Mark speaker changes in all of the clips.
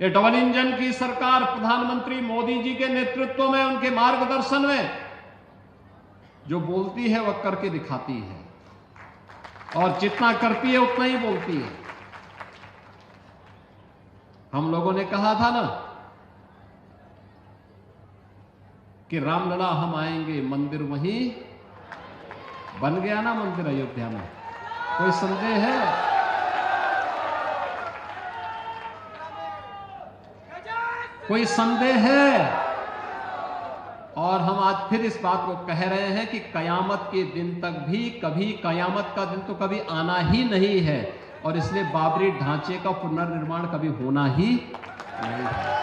Speaker 1: ये double engine की सरकार प्रधानमंत्री मोदी जी के नेतृत्व में, उनके मार्गदर्शन में जो बोलती है वह करके दिखाती है, और जितना करती है उतना ही बोलती है। हम लोगों ने कहा था ना कि रामलला हम आएंगे, मंदिर वहीं बन गया ना, मंदिर अयोध्या में। कोई संदेह है? कोई संदेह है? और हम आज फिर इस बात को कह रहे हैं कि कयामत के दिन तक भी, कभी कयामत का दिन तो कभी आना ही नहीं है, और इसलिए बाबरी ढांचे का पुनर्निर्माण कभी होना ही नहीं है।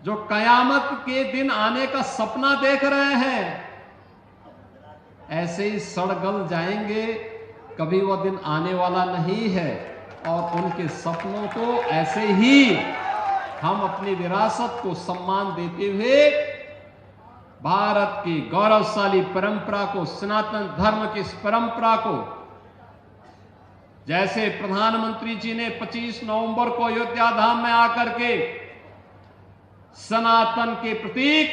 Speaker 1: जो कयामत के दिन आने का सपना देख रहे हैं, ऐसे ही सड़गल जाएंगे, कभी वह दिन आने वाला नहीं है। और उनके सपनों को ऐसे ही हम अपनी विरासत को सम्मान देते हुए, भारत की गौरवशाली परंपरा को, सनातन धर्म की इस परंपरा को, जैसे प्रधानमंत्री जी ने 25 नवंबर को अयोध्या धाम में आकर के सनातन के प्रतीक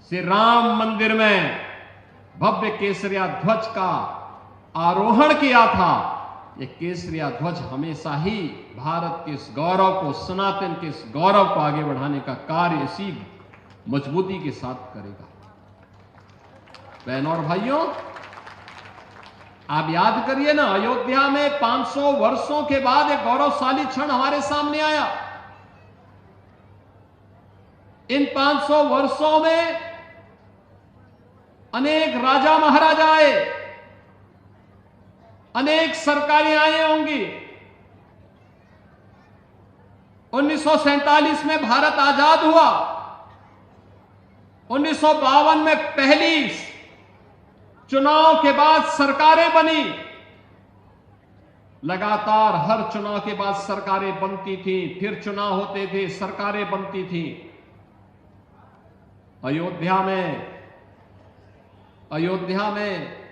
Speaker 1: श्री राम मंदिर में भव्य केसरिया ध्वज का आरोहण किया था, ये केसरिया ध्वज हमेशा ही भारत के इस गौरव को, सनातन के इस गौरव को आगे बढ़ाने का कार्य इसी मजबूती के साथ करेगा। बहनों और भाइयों, आप याद करिए ना, अयोध्या में 500 वर्षों के बाद एक गौरवशाली क्षण हमारे सामने आया। इन 500 वर्षों में अनेक राजा महाराजा आए, अनेक सरकारें आई होंगी। 1947 में भारत आजाद हुआ, 1952 में पहली चुनाव के बाद सरकारें बनी, लगातार हर चुनाव के बाद सरकारें बनती थी, फिर चुनाव होते थे, सरकारें बनती थी। अयोध्या में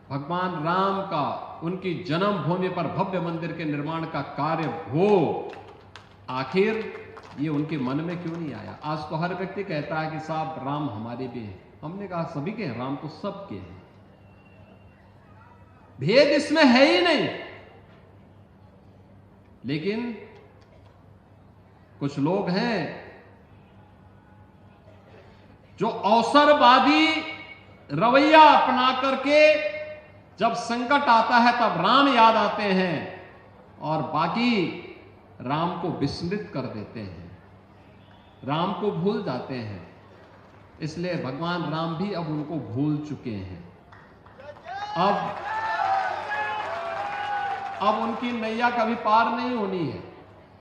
Speaker 1: भगवान राम का, उनकी जन्मभूमि पर भव्य मंदिर के निर्माण का कार्य हो, आखिर ये उनके मन में क्यों नहीं आया? आज तो हर व्यक्ति कहता है कि साहब राम हमारे भी हैं। हमने कहा सभी के हैं, राम तो सबके हैं, भेद इसमें है ही नहीं। लेकिन कुछ लोग हैं जो अवसरवादी रवैया अपना करके जब संकट आता है तब राम याद आते हैं और बाकी राम को विस्मृत कर देते हैं, राम को भूल जाते हैं। इसलिए भगवान राम भी अब उनको भूल चुके हैं। अब उनकी नैया कभी पार नहीं होनी है।